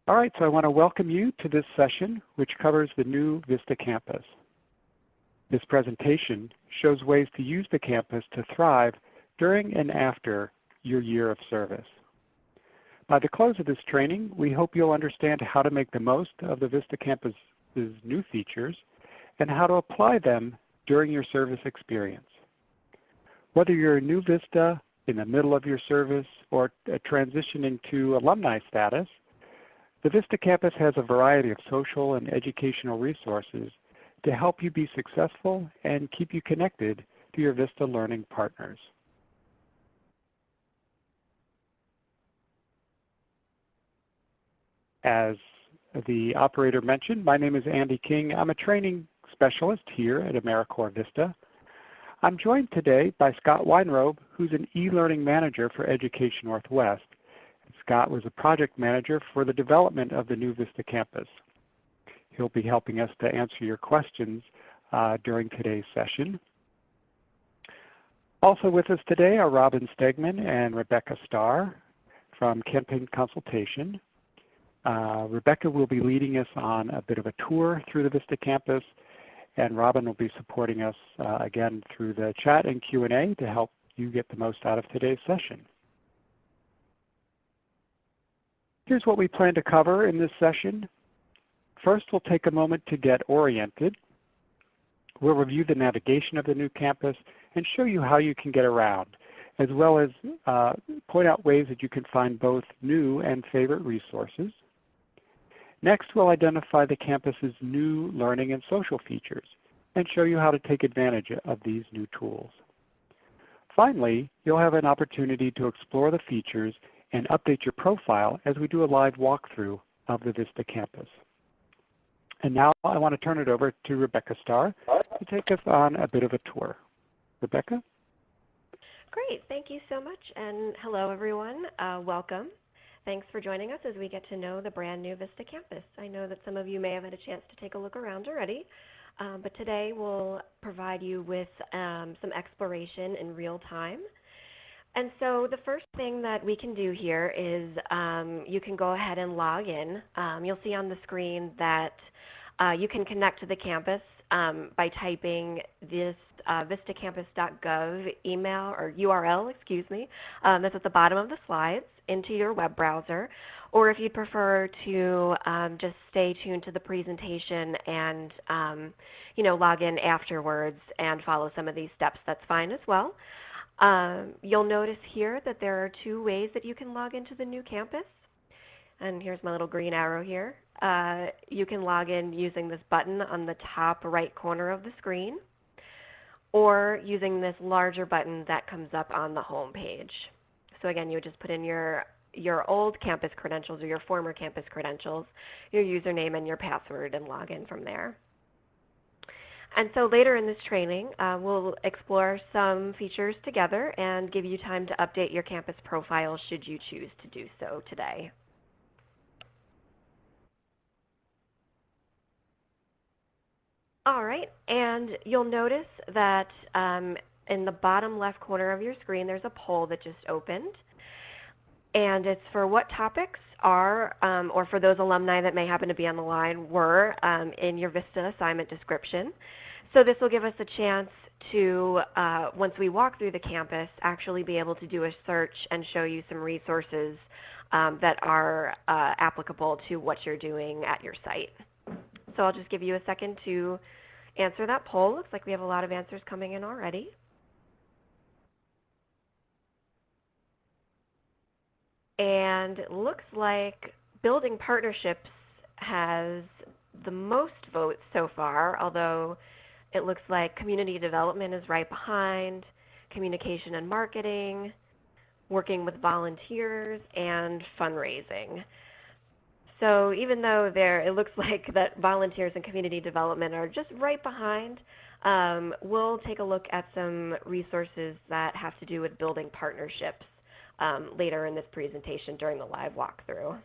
All right, so I want to welcome you to this session, which covers the new VISTA Campus. This presentation shows ways to use the campus to thrive during and after your year of service. By the close of this training, we hope you'll understand how to make the most of the VISTA Campus's new features and how to apply them during your service experience. Whether you're a new VISTA, in the middle of your service, or transitioning to alumni status, the VISTA Campus has a variety of social and educational resources to help you be successful and keep you connected to your VISTA learning partners. As the operator mentioned, my name is Andy King. I'm a training specialist here at AmeriCorps VISTA. I'm joined today by Scott Weinrobe, who's an e-learning manager for Education Northwest. Scott was a project manager for the development of the new VISTA Campus. He'll be helping us to answer your questions during today's session. Also with us today are Robin Stegman and Rebecca Starr from Campaign Consultation. Rebecca will be leading us on a bit of a tour through the VISTA Campus, and Robin will be supporting us again through the chat and Q&A to help you get the most out of today's session. Here's what we plan to cover in this session. First, we'll take a moment to get oriented. We'll review the navigation of the new campus and show you how you can get around, as well as point out ways that you can find both new and favorite resources. Next, we'll identify the campus's new learning and social features and show you how to take advantage of these new tools. Finally, you'll have an opportunity to explore the features and update your profile as we do a live walkthrough of the VISTA Campus. And now I want to turn it over to Rebecca Starr to take us on a bit of a tour. Rebecca? Great, thank you so much, and hello everyone, welcome. Thanks for joining us as we get to know the brand new VISTA Campus. I know that some of you may have had a chance to take a look around already, but today we'll provide you with some exploration in real time. And so the first thing that we can do here is you can go ahead and log in. You'll see on the screen that you can connect to the campus by typing this vistacampus.gov email or URL, that's at the bottom of the slides into your web browser. Or if you'd prefer to just stay tuned to the presentation and log in afterwards and follow some of these steps, that's fine as well. You'll notice here that there are two ways that you can log into the new campus. And here's my little green arrow here. You can log in using this button on the top right corner of the screen, or using this larger button that comes up on the home page. So again, you would just put in your old campus credentials or your former campus credentials, your username and your password, and log in from there. And so later in this training, we'll explore some features together and give you time to update your campus profile should you choose to do so today. All right, and you'll notice that in the bottom left corner of your screen, there's a poll that just opened. And it's for what topics are, or for those alumni that may happen to be on the line, were in your VISTA assignment description. So this will give us a chance to, once we walk through the campus, actually be able to do a search and show you some resources that are applicable to what you're doing at your site. So I'll just give you a second to answer that poll. Looks like we have a lot of answers coming in already. And it looks like building partnerships has the most votes so far, although it looks like community development is right behind, communication and marketing, working with volunteers, and fundraising. So even though it looks like that volunteers and community development are just right behind, we'll take a look at some resources that have to do with building partnerships later in this presentation during the live walkthrough.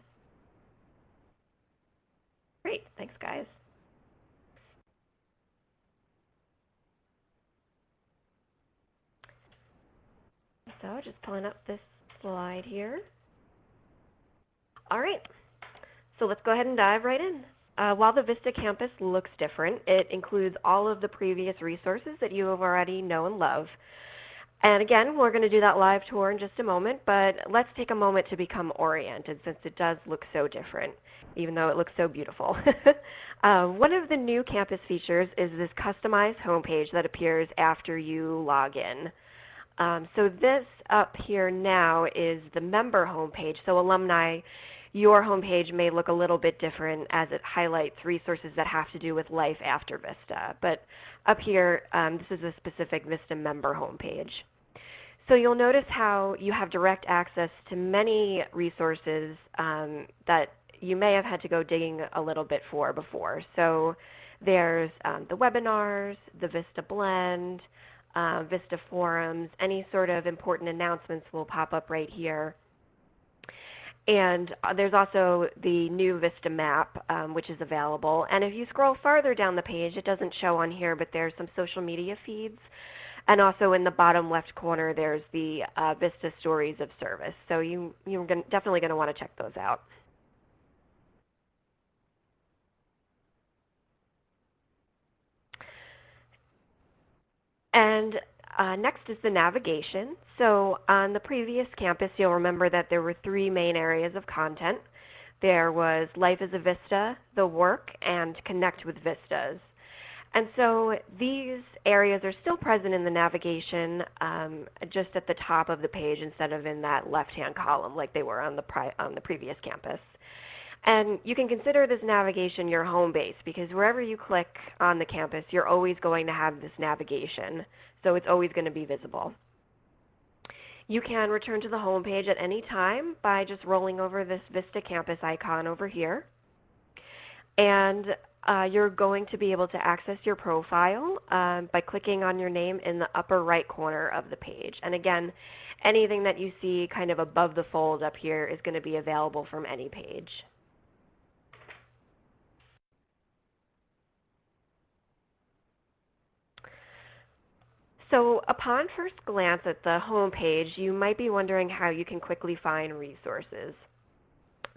Great, thanks guys. So just pulling up this slide here. All right. So let's go ahead and dive right in. While the VISTA campus looks different, it includes all of the previous resources that you have already know and love. And again, we're going to do that live tour in just a moment, but let's take a moment to become oriented since it does look so different, even though it looks so beautiful. One of the new campus features is this customized homepage that appears after you log in. So this up here now is the member homepage. So alumni, your homepage may look a little bit different as it highlights resources that have to do with life after VISTA. But up here, this is a specific VISTA member homepage. So you'll notice how you have direct access to many resources that you may have had to go digging a little bit for before. So there's the webinars, the VISTA Blend, VISTA forums, any sort of important announcements will pop up right here. And there's also the new VISTA map, which is available. And if you scroll farther down the page, it doesn't show on here, but there's some social media feeds. And also in the bottom left corner, there's the VISTA Stories of Service. So you're definitely going to want to check those out. And next is the navigation. So on the previous campus, you'll remember that there were three main areas of content. There was Life as a VISTA, the work, and Connect with VISTAs. And so these areas are still present in the navigation just at the top of the page instead of in that left-hand column like they were on the previous campus. And you can consider this navigation your home base because wherever you click on the campus, you're always going to have this navigation. So it's always going to be visible. You can return to the home page at any time by just rolling over this VISTA Campus icon over here. And you're going to be able to access your profile by clicking on your name in the upper right corner of the page. And again, anything that you see kind of above the fold up here is going to be available from any page. So upon first glance at the home page, you might be wondering how you can quickly find resources,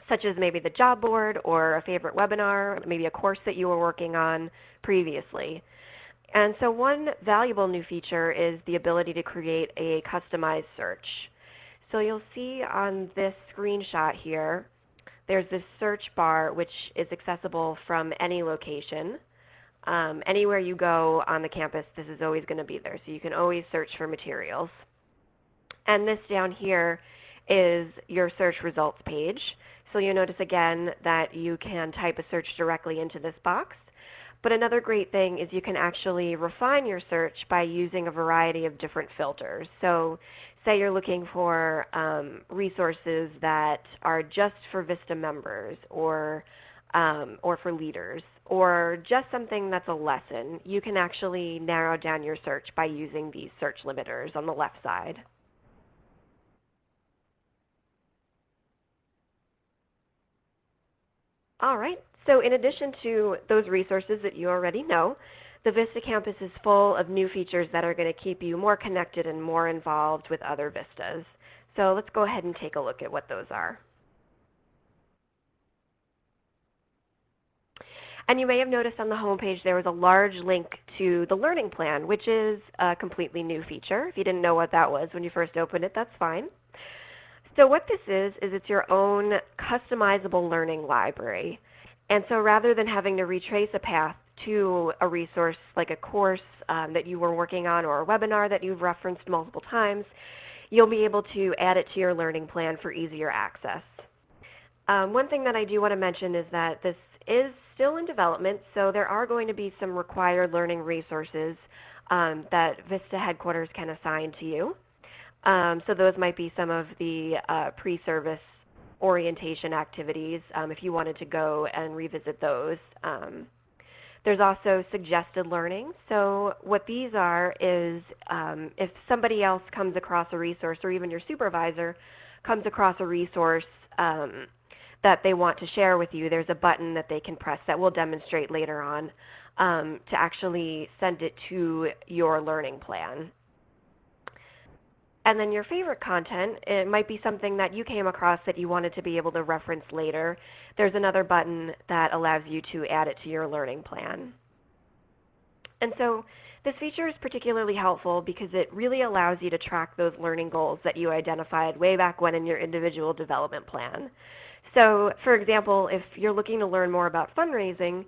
such as maybe the job board or a favorite webinar, maybe a course that you were working on previously. And so one valuable new feature is the ability to create a customized search. So you'll see on this screenshot here, there's this search bar which is accessible from any location. Anywhere you go on the campus, this is always going to be there, so you can always search for materials. And this down here is your search results page. So you'll notice again that you can type a search directly into this box. But another great thing is you can actually refine your search by using a variety of different filters. So say you're looking for resources that are just for VISTA members or for leaders, or just something that's a lesson. You can actually narrow down your search by using these search limiters on the left side. All right, so in addition to those resources that you already know, the VISTA campus is full of new features that are going to keep you more connected and more involved with other VISTAs. So let's go ahead and take a look at what those are. And you may have noticed on the homepage there was a large link to the learning plan, which is a completely new feature. If you didn't know what that was when you first opened it, that's fine. So what this is it's your own customizable learning library. And so rather than having to retrace a path to a resource like a course that you were working on or a webinar that you've referenced multiple times, you'll be able to add it to your learning plan for easier access. One thing that I do want to mention is that this is still in development, so there are going to be some required learning resources that VISTA headquarters can assign to you. So those might be some of the pre-service orientation activities if you wanted to go and revisit those. There's also suggested learning. So what these are is if somebody else comes across a resource or even your supervisor comes across a resource that they want to share with you, there's a button that they can press that we'll demonstrate later on to actually send it to your learning plan. And then your favorite content, it might be something that you came across that you wanted to be able to reference later. There's another button that allows you to add it to your learning plan. And so this feature is particularly helpful because it really allows you to track those learning goals that you identified way back when in your individual development plan. So for example, if you're looking to learn more about fundraising,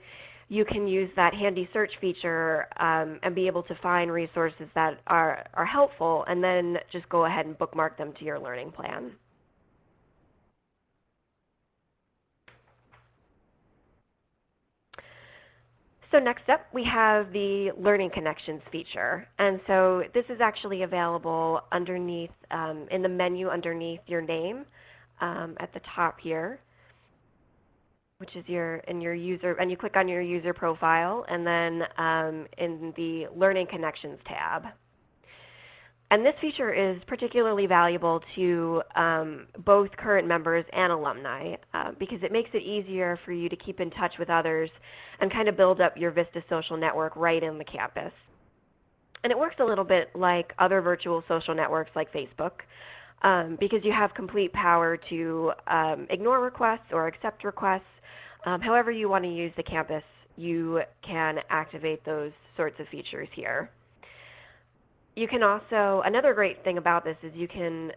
you can use that handy search feature and be able to find resources that are helpful and then just go ahead and bookmark them to your learning plan. So next up, we have the Learning Connections feature. And so this is actually available underneath, in the menu underneath your name at the top here, which is in your user, and you click on your user profile, and then in the Learning Connections tab. And this feature is particularly valuable to both current members and alumni because it makes it easier for you to keep in touch with others and kind of build up your VISTA social network right in the campus. And it works a little bit like other virtual social networks like Facebook because you have complete power to ignore requests or accept requests. However you want to use the campus, you can activate those sorts of features here. You can also, another great thing about this is you can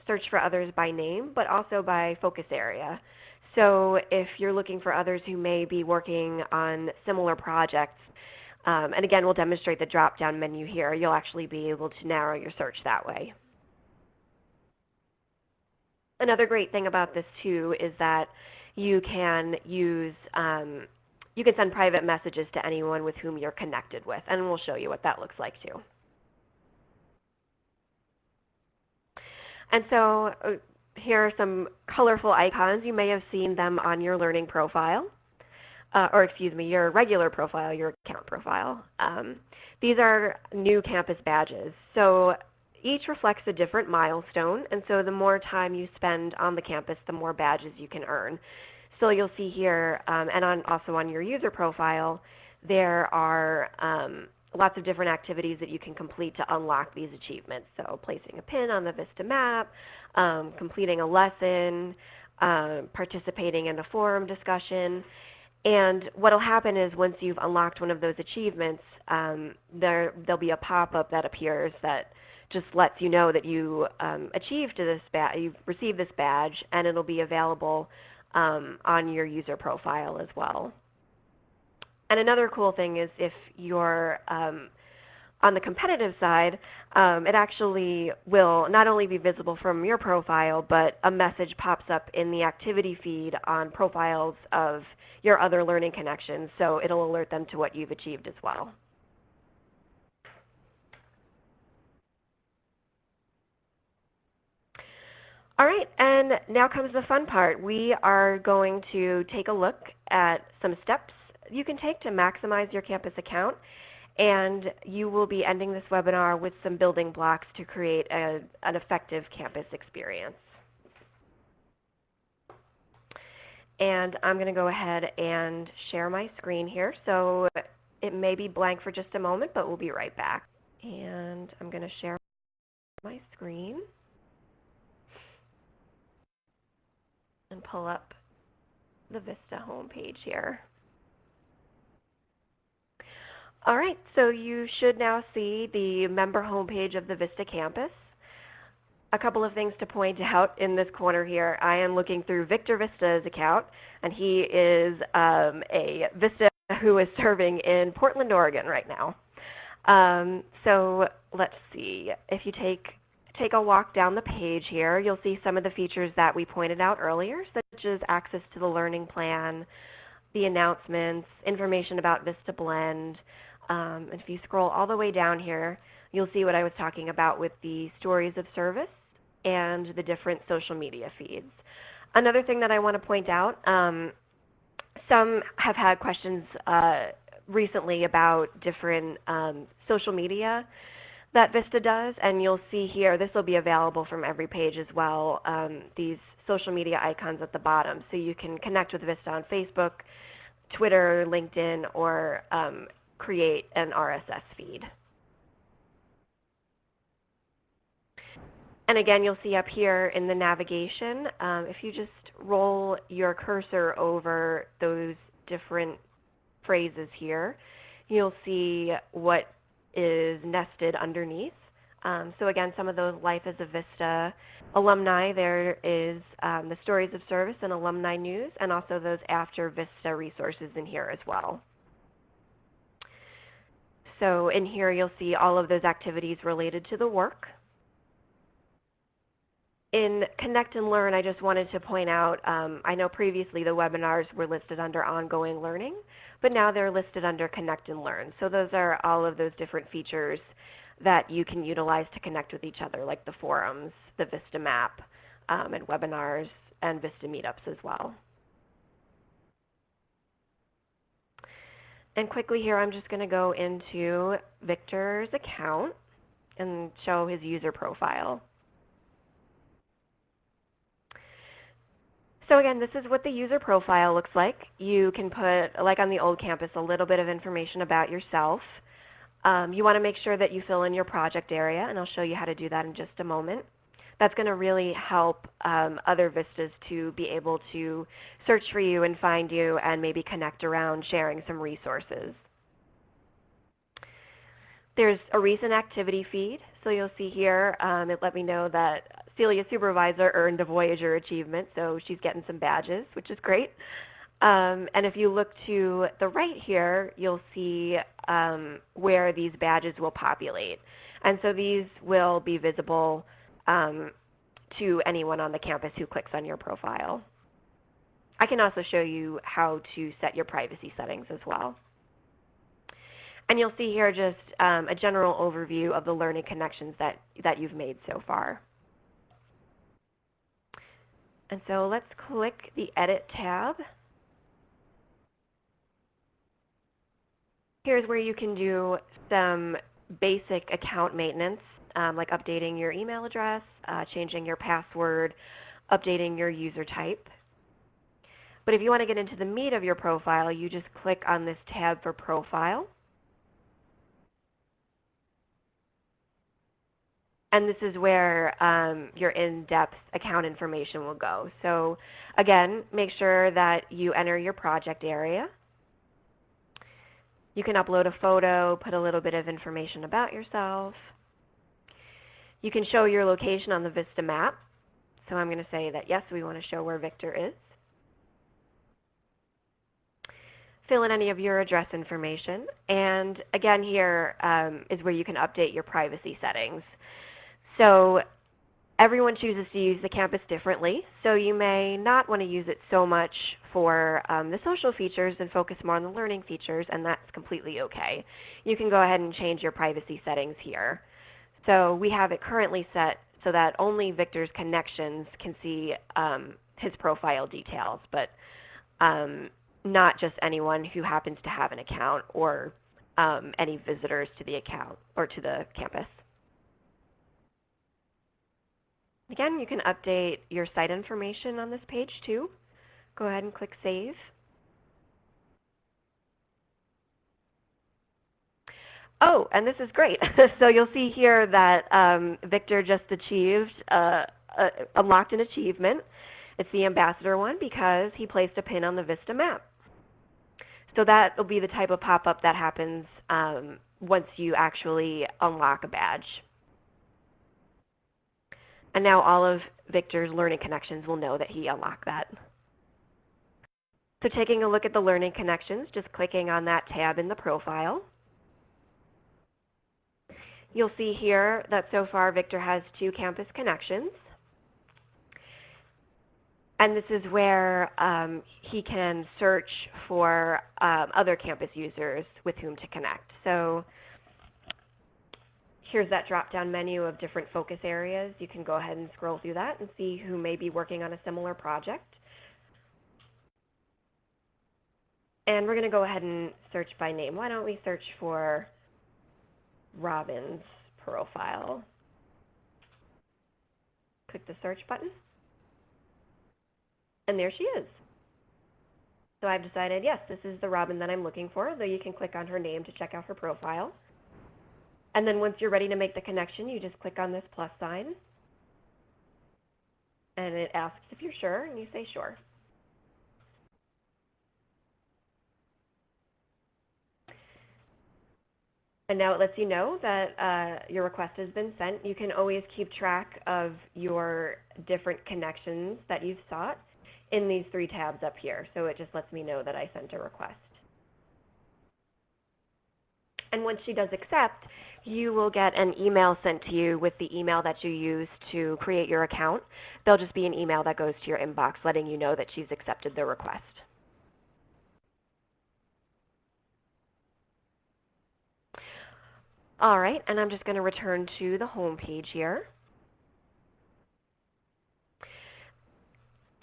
search for others by name, but also by focus area. So if you're looking for others who may be working on similar projects, and again, we'll demonstrate the drop-down menu here, you'll actually be able to narrow your search that way. Another great thing about this too is that you can use, you can send private messages to anyone with whom you're connected with, and we'll show you what that looks like too. And so here are some colorful icons. You may have seen them on your learning profile, or excuse me, your regular profile, your account profile. These are new campus badges. So each reflects a different milestone, and so the more time you spend on the campus, the more badges you can earn. So you'll see here, and also on your user profile, there are lots of different activities that you can complete to unlock these achievements. So placing a pin on the VISTA map, completing a lesson, participating in a forum discussion. And what will happen is once you've unlocked one of those achievements, there'll be a pop-up that appears that just lets you know that you achieved this you've received this badge, and it'll be available on your user profile as well. And another cool thing is if you're on the competitive side, it actually will not only be visible from your profile, but a message pops up in the activity feed on profiles of your other learning connections, so it'll alert them to what you've achieved as well. All right, and now comes the fun part. We are going to take a look at some steps you can take to maximize your campus account, and you will be ending this webinar with some building blocks to create an effective campus experience. And I'm going to go ahead and share my screen here. So it may be blank for just a moment, but we'll be right back. And I'm going to share my screen and pull up the VISTA homepage here. All right, so you should now see the member homepage of the VISTA campus. A couple of things to point out in this corner here. I am looking through Victor Vista's account, and he is a Vista who is serving in Portland, Oregon right now. So let's see. If you take a walk down the page here, you'll see some of the features that we pointed out earlier, such as access to the learning plan, the announcements, information about VISTA Blend. And if you scroll all the way down here, you'll see what I was talking about with the stories of service and the different social media feeds. Another thing that I want to point out, some have had questions recently about different social media that VISTA does, and you'll see here, this will be available from every page as well, these social media icons at the bottom. So you can connect with VISTA on Facebook, Twitter, LinkedIn, or create an RSS feed. And again, you'll see up here in the navigation, if you just roll your cursor over those different phrases here, you'll see what is nested underneath. So again, some of those Life as a VISTA alumni, there is the Stories of Service and Alumni News, and also those After VISTA resources in here as well. So in here you'll see all of those activities related to the work. In Connect and Learn, I just wanted to point out, I know previously the webinars were listed under Ongoing Learning, but now they're listed under Connect and Learn. So those are all of those different features that you can utilize to connect with each other, like the forums, the VISTA map, and webinars, and VISTA meetups as well. And quickly here, I'm just going to go into Victor's account and show his user profile. So again, this is what the user profile looks like. You can put, like on the old campus, a little bit of information about yourself. You want to make sure that you fill in your project area, and I'll show you how to do that in just a moment. That's going to really help other VISTAs to be able to search for you and find you and maybe connect around sharing some resources. There's a recent activity feed. So you'll see here, it let me know that Celia Supervisor earned a Voyager achievement, so she's getting some badges, which is great. And if you look to the right here, you'll see where these badges will populate. And so these will be visible to anyone on the campus who clicks on your profile. I can also show you how to set your privacy settings as well. And you'll see here just a general overview of the learning connections that you've made so far. And so let's click the Edit tab. Here's where you can do some basic account maintenance, like updating your email address, changing your password, updating your user type. But if you want to get into the meat of your profile, you just click on this tab for Profile. And this is where your in-depth account information will go. So again, make sure that you enter your project area. You can upload a photo, put a little bit of information about yourself. You can show your location on the VISTA map. So I'm going to say that yes, we want to show where Victor is. Fill in any of your address information. And again, here is where you can update your privacy settings. So everyone chooses to use the campus differently, so you may not want to use it so much for the social features and focus more on the learning features, and that's completely okay. You can go ahead and change your privacy settings here. So we have it currently set so that only Victor's connections can see his profile details, but not just anyone who happens to have an account or any visitors to the account or to the campus. Again, you can update your site information on this page too. Go ahead and click Save. Oh, and this is great. So you'll see here that Victor just achieved, unlocked an achievement. It's the ambassador one because he placed a pin on the VISTA map. So that will be the type of pop-up that happens once you actually unlock a badge. And now all of Victor's learning connections will know that he unlocked that. So taking a look at the learning connections, just clicking on that tab in the profile. You'll see here that so far Victor has 2 campus connections. And this is where he can search for other campus users with whom to connect. So here's that drop-down menu of different focus areas. You can go ahead and scroll through that and see who may be working on a similar project. And we're going to go ahead and search by name. Why don't we search for Robin's profile? Click the search button. And there she is. So I've decided, yes, this is the Robin that I'm looking for, though you can click on her name to check out her profile. And then once you're ready to make the connection, you just click on this plus sign. And it asks if you're sure, and you say sure. And now it lets you know that your request has been sent. You can always keep track of your different connections that you've sought in these 3 tabs up here. So it just lets me know that I sent a request. And once she does accept, you will get an email sent to you with the email that you used to create your account. There'll just be an email that goes to your inbox letting you know that she's accepted the request. All right, and I'm just going to return to the home page here.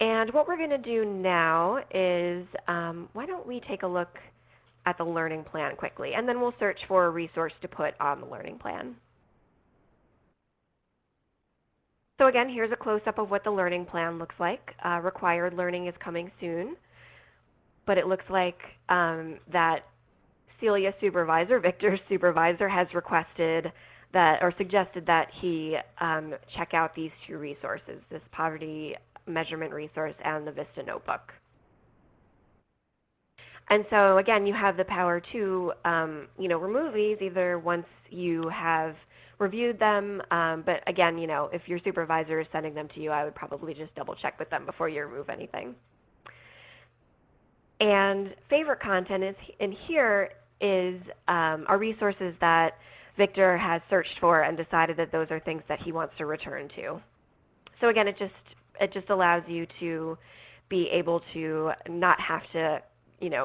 And what we're going to do now is, why don't we take a look at the learning plan quickly, and then we'll search for a resource to put on the learning plan. So again, here's a close-up of what the learning plan looks like. Required learning is coming soon, but it looks like that Celia's supervisor, Victor's supervisor, has requested that or suggested that he check out these 2 resources, this poverty measurement resource and the VISTA notebook. And so again, you have the power to remove these either once you have reviewed them, but again, if your supervisor is sending them to you, I would probably just double check with them before you remove anything. And favorite content is in here is are resources that Victor has searched for and decided that those are things that he wants to return to. So again, it just allows you to be able to not have to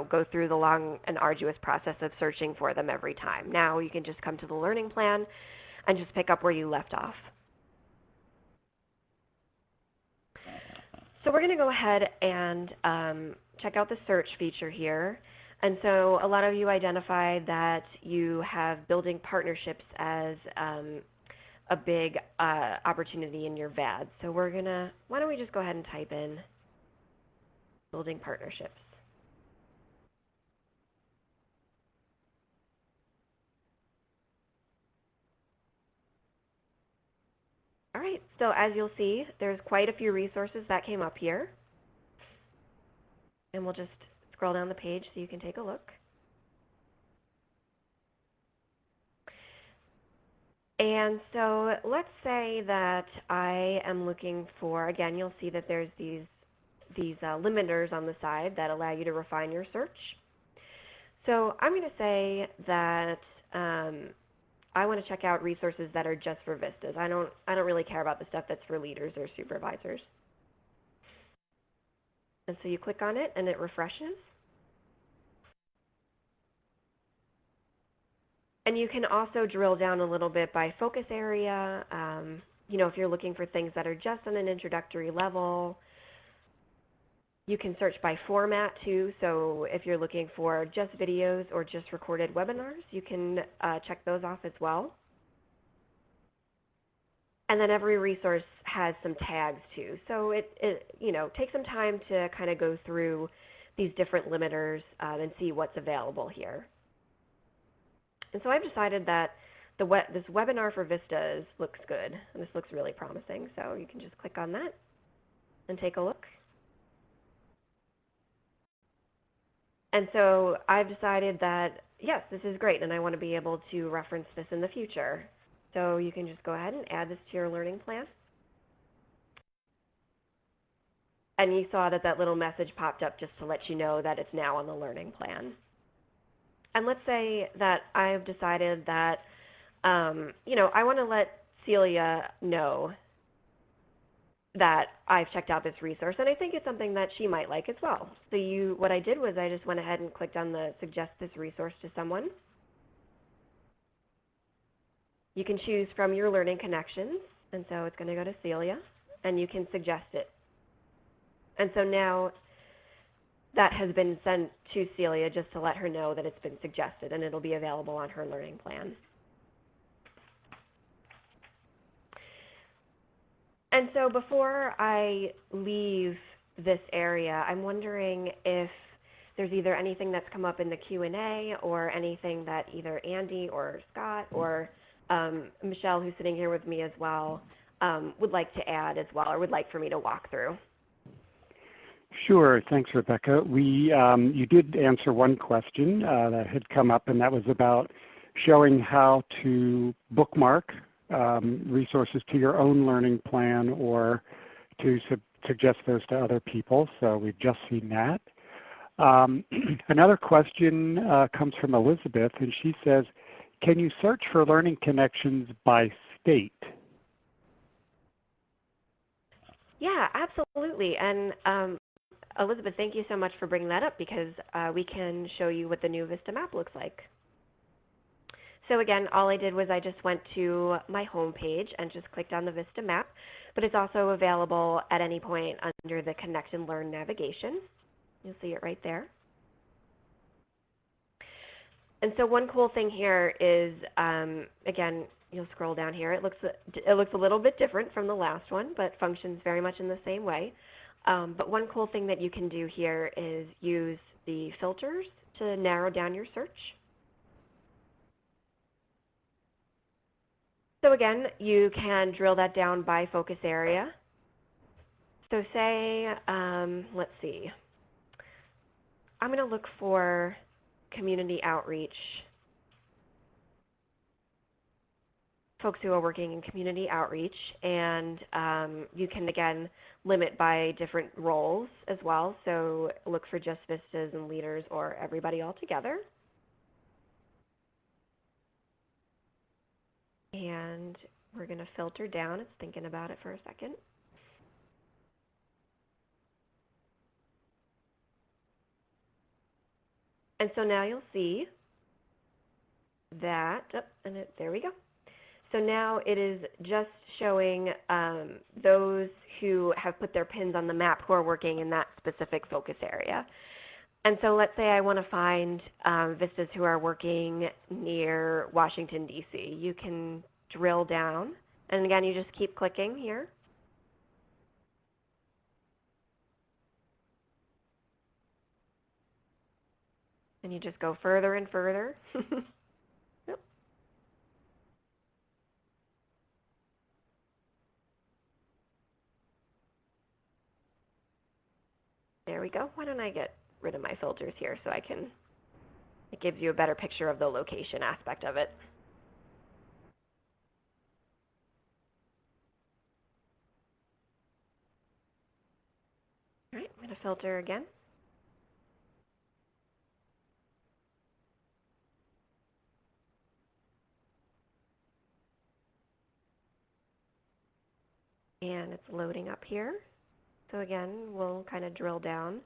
go through the long and arduous process of searching for them every time. Now you can just come to the learning plan and just pick up where you left off. So we're going to go ahead and check out the search feature here. And so a lot of you identified that you have building partnerships as a big opportunity in your VAD. So why don't we just go ahead and type in building partnerships. All right, so as you'll see, there's quite a few resources that came up here. And we'll just scroll down the page so you can take a look. And so let's say that I am looking for, again, you'll see that there's these limiters on the side that allow you to refine your search. So I'm going to say that I want to check out resources that are just for VISTAS. I don't really care about the stuff that's for leaders or supervisors. And so you click on it and it refreshes. And you can also drill down a little bit by focus area. If you're looking for things that are just on an introductory level, you can search by format too. So if you're looking for just videos or just recorded webinars, you can check those off as well. And then every resource has some tags too. So it takes some time to kind of go through these different limiters and see what's available here. And so I've decided that this webinar for VISTAS looks good, and this looks really promising. So you can just click on that and take a look. And so I've decided that, yes, this is great, and I want to be able to reference this in the future. So you can just go ahead and add this to your learning plan. And you saw that little message popped up just to let you know that it's now on the learning plan. And let's say that I've decided that, I want to let Celia know that I've checked out this resource, and I think it's something that she might like as well. So what I did was I just went ahead and clicked on the suggest this resource to someone. You can choose from your learning connections, and so it's going to go to Celia, and you can suggest it. And so now that has been sent to Celia just to let her know that it's been suggested, and it'll be available on her learning plan. And so before I leave this area, I'm wondering if there's either anything that's come up in the Q&A or anything that either Andy or Scott or Michelle, who's sitting here with me as well, would like to add as well, or would like for me to walk through. Sure. Thanks, Rebecca. You did answer one question that had come up, and that was about showing how to bookmark resources to your own learning plan or to suggest those to other people. So we've just seen that. Another question comes from Elizabeth, and she says, can you search for learning connections by state? Yeah, absolutely. And Elizabeth, thank you so much for bringing that up, because we can show you what the new VISTA map looks like. So again, all I did was I just went to my home page and just clicked on the VISTA map, but it's also available at any point under the Connect and Learn navigation. You'll see it right there. And so one cool thing here is, again, you'll scroll down here. It looks a little bit different from the last one, but functions very much in the same way. But one cool thing that you can do here is use the filters to narrow down your search. So again, you can drill that down by focus area. So say, let's see, I'm going to look for community outreach, folks who are working in community outreach, and you can, again, limit by different roles as well. So look for just VISTAs and leaders or everybody all together. And we're going to filter down. It's thinking about it for a second. And so now you'll see that, there we go. So now it is just showing those who have put their pins on the map who are working in that specific focus area. And so let's say I want to find VISTAs who are working near Washington, D.C. You can drill down. And again, you just keep clicking here. And you just go further and further. Yep. There we go. Why don't I get rid of my filters here so it gives you a better picture of the location aspect of it. All right, I'm going to filter again. And it's loading up here. So again, we'll kind of drill down.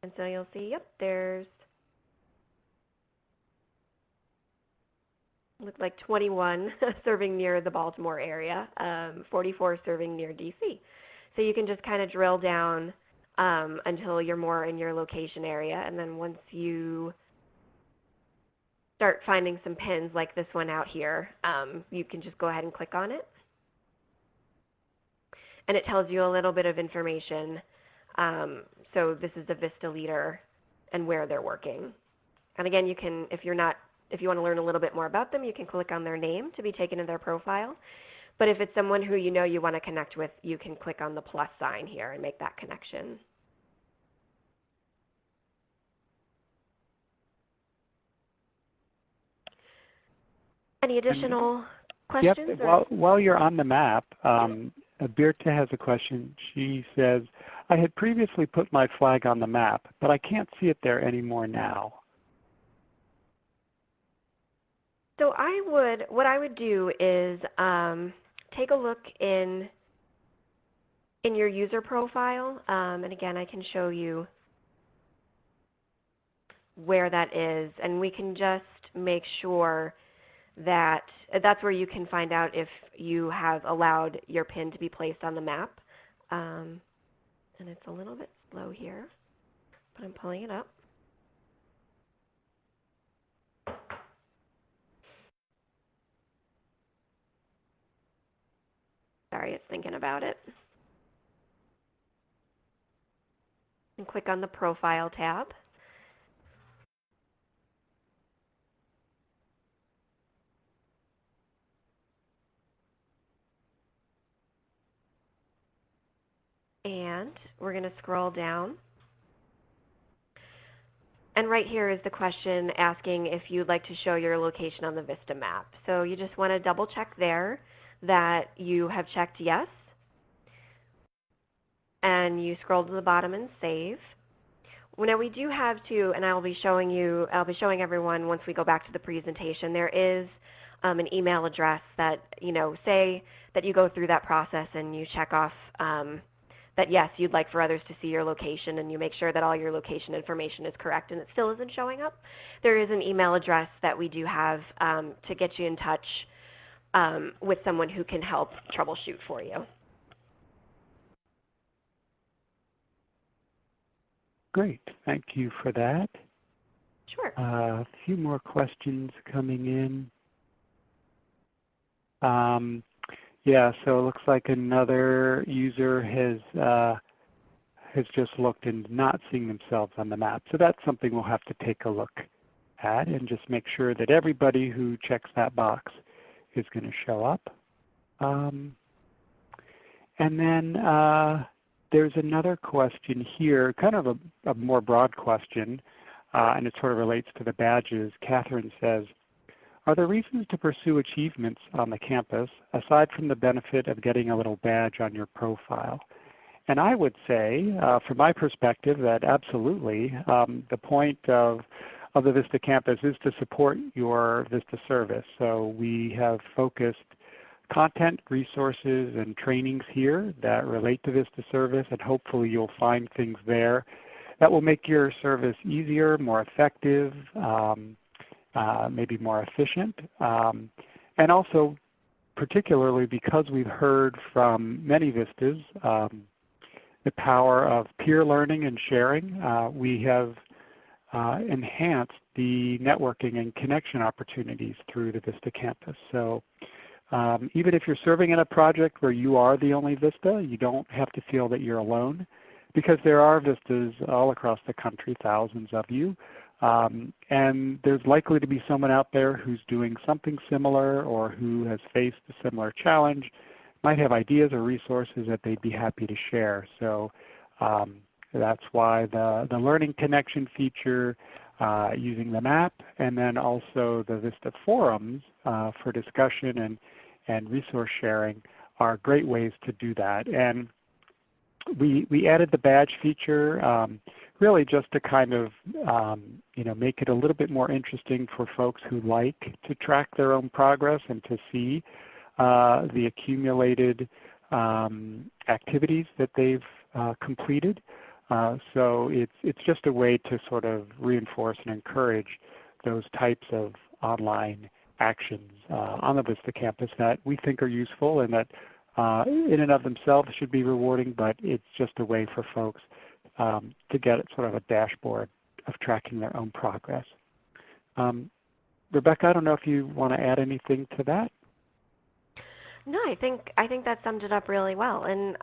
And so you'll see, yep, there's, look like 21 serving near the Baltimore area, 44 serving near DC. So you can just kind of drill down until you're more in your location area. And then once you start finding some pins like this one out here, you can just go ahead and click on it. And it tells you a little bit of information. So this is the VISTA leader and where they're working. And again, you can, if you want to learn a little bit more about them, you can click on their name to be taken to their profile. But if it's someone who you know you want to connect with, you can click on the plus sign here and make that connection. Any additional questions? Yep. While you're on the map, Birte has a question. She says, I had previously put my flag on the map, but I can't see it there anymore now. So what I would do is take a look in your user profile, and again, I can show you where that is, and we can just make sure that that's where you can find out if you have allowed your pin to be placed on the map. And it's a little bit slow here, but I'm pulling it up. Sorry, it's thinking about it. And click on the Profile tab. And we're going to scroll down. And right here is the question asking if you'd like to show your location on the VISTA map. So you just want to double check there that you have checked yes, and you scroll to the bottom and save. Well, now we do have to, and I'll be showing everyone once we go back to the presentation, there is an email address that, say that you go through that process and you check off that yes, you'd like for others to see your location, and you make sure that all your location information is correct and it still isn't showing up. There is an email address that we do have to get you in touch with someone who can help troubleshoot for you. Great. Thank you for that. Sure. A few more questions coming in. Yeah, so it looks like another user has just looked and not seeing themselves on the map. So that's something we'll have to take a look at and just make sure that everybody who checks that box is going to show up. And then there's another question here, kind of a more broad question, and it sort of relates to the badges. Catherine says, are there reasons to pursue achievements on the campus aside from the benefit of getting a little badge on your profile? And I would say, from my perspective, that absolutely. The point of the VISTA campus is to support your VISTA service. So we have focused content, resources, and trainings here that relate to VISTA service, and hopefully you'll find things there that will make your service easier, more effective, maybe more efficient, and also particularly because we've heard from many VISTAs the power of peer learning and sharing. We have enhanced the networking and connection opportunities through the VISTA campus. So even if you're serving in a project where you are the only VISTA, you don't have to feel that you're alone, because there are VISTAs all across the country, thousands of you, and there's likely to be someone out there who's doing something similar or who has faced a similar challenge, might have ideas or resources that they'd be happy to share. So that's why the Learning Connection feature, using the map, and then also the VISTA forums for discussion and resource sharing are great ways to do that. And we added the badge feature really just to kind of make it a little bit more interesting for folks who like to track their own progress and to see the accumulated activities that they've completed. So it's just a way to sort of reinforce and encourage those types of online actions on the VISTA campus that we think are useful and that in and of themselves should be rewarding, but it's just a way for folks to get sort of a dashboard of tracking their own progress. Rebecca, I don't know if you want to add anything to that. No, I think that summed it up really well. And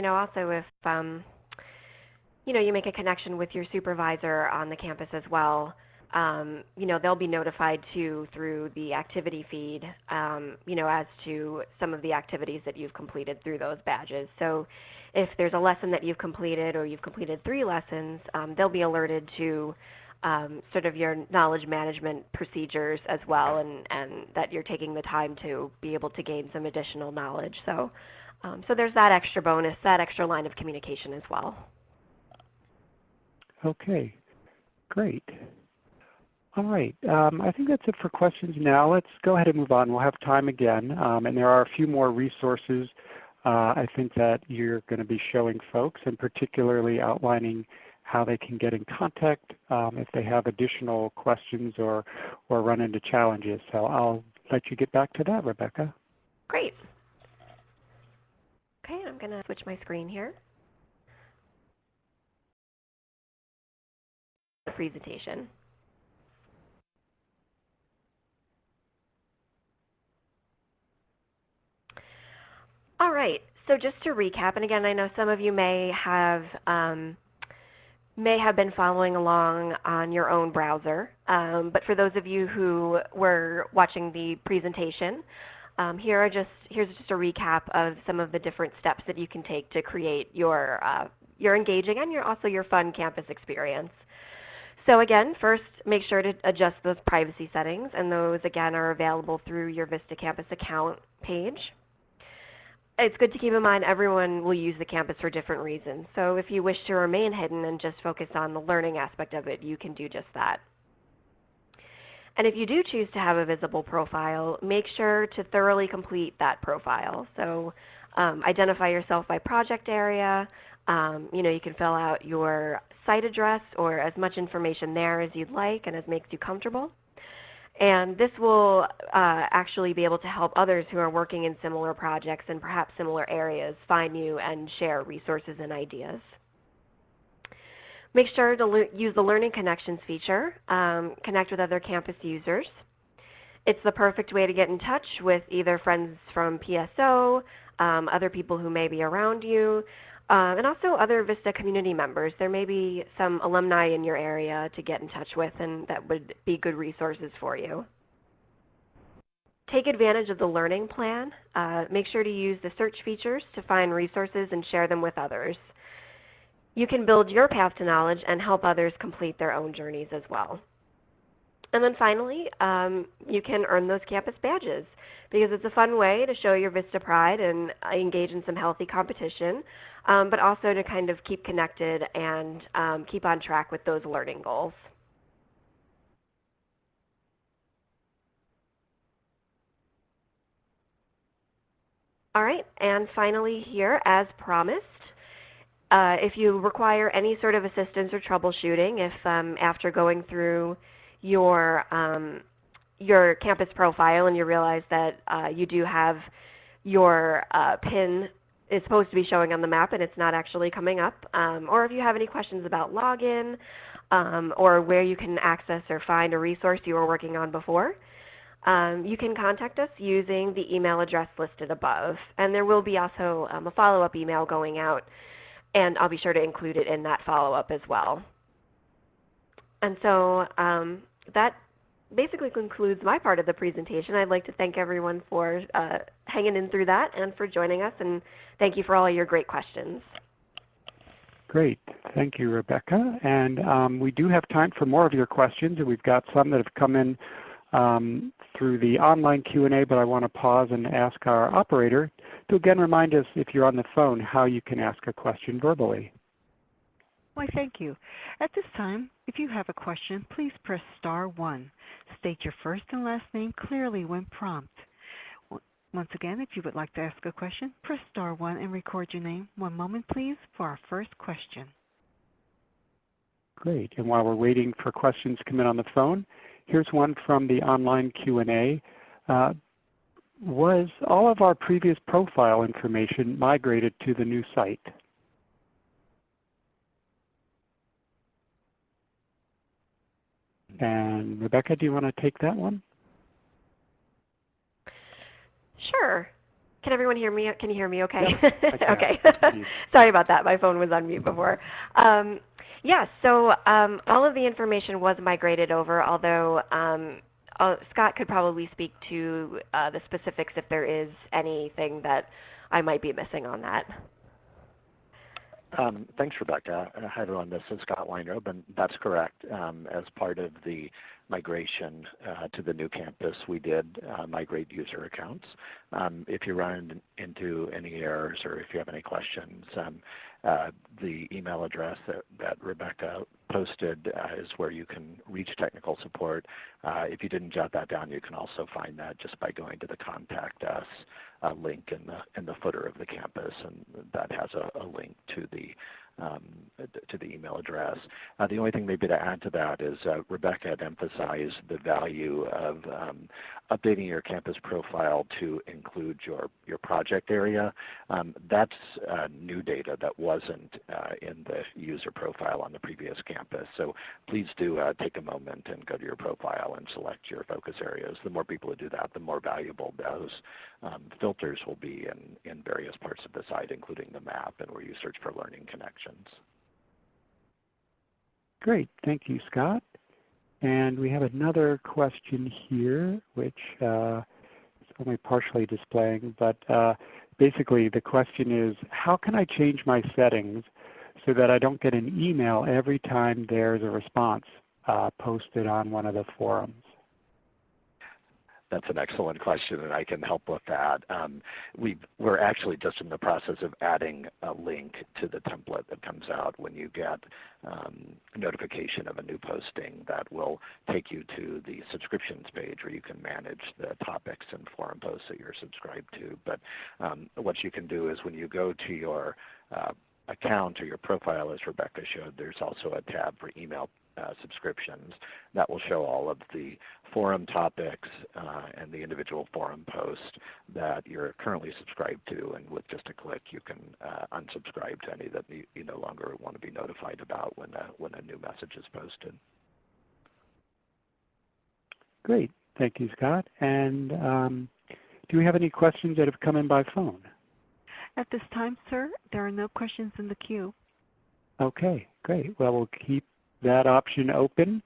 also if you make a connection with your supervisor on the campus as well, they'll be notified too through the activity feed, as to some of the activities that you've completed through those badges. So if there's a lesson that you've completed or you've completed 3 lessons, they'll be alerted to sort of your knowledge management procedures as well, and that you're taking the time to be able to gain some additional knowledge. So, so there's that extra bonus, that extra line of communication as well. Okay, great. All right, I think that's it for questions now. Let's go ahead and move on. We'll have time again, and there are a few more resources I think that you're going to be showing folks, and particularly outlining how they can get in contact if they have additional questions or run into challenges. So I'll let you get back to that, Rebecca. Great. Okay, I'm going to switch my screen here. The presentation. All right, so just to recap, and again, I know some of you may have been following along on your own browser, but for those of you who were watching the presentation, Here's just a recap of some of the different steps that you can take to create your engaging and also your fun campus experience. So again, first, make sure to adjust those privacy settings, and those, again, are available through your VISTA Campus account page. It's good to keep in mind everyone will use the campus for different reasons. So if you wish to remain hidden and just focus on the learning aspect of it, you can do just that. And if you do choose to have a visible profile, make sure to thoroughly complete that profile. So identify yourself by project area. You can fill out your site address or as much information there as you'd like and as makes you comfortable. And this will actually be able to help others who are working in similar projects and perhaps similar areas find you and share resources and ideas. Make sure to use the Learning Connections feature, connect with other campus users. It's the perfect way to get in touch with either friends from PSO, other people who may be around you, and also other VISTA community members. There may be some alumni in your area to get in touch with, and that would be good resources for you. Take advantage of the learning plan. Make sure to use the search features to find resources and share them with others. You can build your path to knowledge and help others complete their own journeys as well. And then finally, you can earn those campus badges because it's a fun way to show your VISTA pride and engage in some healthy competition, but also to kind of keep connected and keep on track with those learning goals. All right, and finally here, as promised, if you require any sort of assistance or troubleshooting, if after going through your campus profile and you realize that you do have your PIN is supposed to be showing on the map and it's not actually coming up, or if you have any questions about login or where you can access or find a resource you were working on before, you can contact us using the email address listed above. And there will be also a follow-up email going out, and I'll be sure to include it in that follow-up as well. And so that basically concludes my part of the presentation. I'd like to thank everyone for hanging in through that and for joining us, and thank you for all your great questions. Great. Thank you, Rebecca. And we do have time for more of your questions, and we've got some that have come in through the online Q&A, but I want to pause and ask our operator to again remind us, if you're on the phone, how you can ask a question verbally. Why, thank you. At this time, if you have a question, please press star 1. State your first and last name clearly when prompted. Once again, if you would like to ask a question, press star 1 and record your name. One moment, please, for our first question. Great. And while we're waiting for questions to come in on the phone, here's one from the online Q&A. Was all of our previous profile information migrated to the new site? And Rebecca, do you want to take that one? Sure. Can everyone hear me? Can you hear me okay? Yep, okay. Sorry about that. My phone was on mute before. Yeah, so all of the information was migrated over, although Scott could probably speak to the specifics if there is anything that I might be missing on that. Thanks, Rebecca. Hi, everyone. This is Scott Weinrobe, and that's correct. As part of the migration to the new campus, we did migrate user accounts. If you run into any errors or if you have any questions, the email address that Rebecca posted is where you can reach technical support. If you didn't jot that down, you can also find that just by going to the Contact Us link in the footer of the campus, and that has a link to the email address. The only thing maybe to add to that is Rebecca had emphasized the value of updating your campus profile to include your project area. That's new data that wasn't in the user profile on the previous campus. So please do take a moment and go to your profile and select your focus areas. The more people who do that, the more valuable those filters will be in various parts of the site, including the map and where you search for learning connections. Great. Thank you, Scott. And we have another question here, which is only partially displaying, but basically the question is, how can I change my settings so that I don't get an email every time there's a response posted on one of the forums? That's an excellent question, and I can help with that. We're actually just in the process of adding a link to the template that comes out when you get a notification of a new posting that will take you to the subscriptions page where you can manage the topics and forum posts that you're subscribed to. But what you can do is when you go to your account or your profile, as Rebecca showed, there's also a tab for email subscriptions that will show all of the forum topics and the individual forum posts that you're currently subscribed to, and with just a click you can unsubscribe to any that you no longer want to be notified about when a new message is posted. Great. Thank you, Scott. And do we have any questions that have come in by phone? At this time, sir, there are no questions in the queue. Okay, great. Well, we'll keep that option open.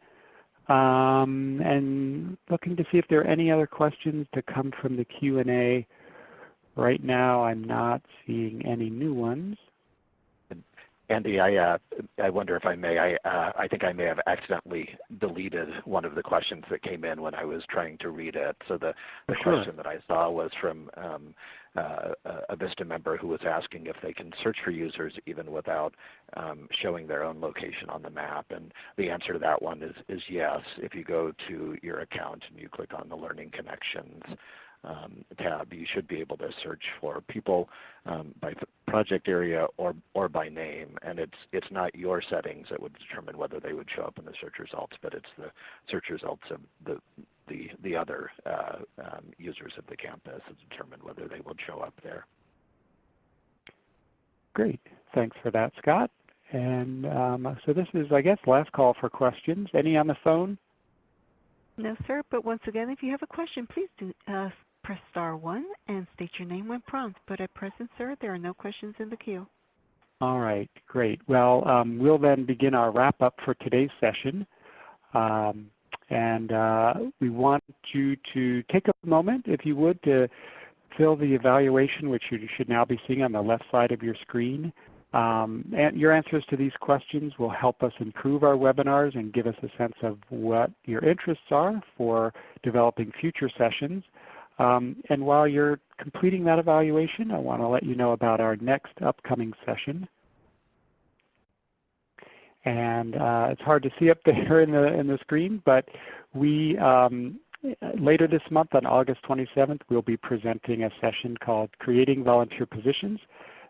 And looking to see if there are any other questions to come from the Q&A. Right now, I'm not seeing any new ones. Andy, I wonder if I may, I think I may have accidentally deleted one of the questions that came in when I was trying to read it. So the question that I saw was from a VISTA member who was asking if they can search for users even without showing their own location on the map. And the answer to that one is yes. If you go to your account and you click on the Learning Connections tab, you should be able to search for people by project area or by name, and it's not your settings that would determine whether they would show up in the search results, but it's the search results of the other users of the campus that determine whether they will show up there. Great. Thanks for that, Scott. And so this is, I guess, last call for questions. Any on the phone? No, sir, but once again, if you have a question, please do press star 1 and state your name when prompted. But at present, sir, there are no questions in the queue. All right, great. Well, we'll then begin our wrap-up for today's session. We want you to take a moment, if you would, to fill the evaluation, which you should now be seeing on the left side of your screen. And your answers to these questions will help us improve our webinars and give us a sense of what your interests are for developing future sessions. And while you're completing that evaluation, I want to let you know about our next upcoming session. And it's hard to see up there in the screen, but we later this month on August 27th, we'll be presenting a session called Creating Volunteer Positions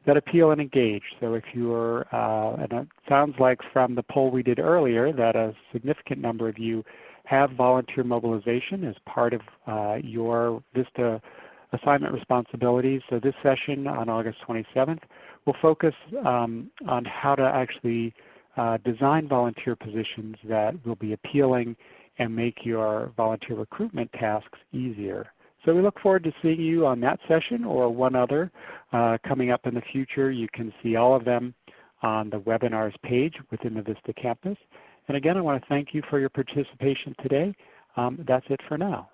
that Appeal and Engage. So if you're, and it sounds like from the poll we did earlier that a significant number of you have volunteer mobilization as part of your VISTA assignment responsibilities. So this session on August 27th will focus on how to actually design volunteer positions that will be appealing and make your volunteer recruitment tasks easier. So we look forward to seeing you on that session or one other coming up in the future. You can see all of them on the webinars page within the VISTA campus. And again, I want to thank you for your participation today. That's it for now.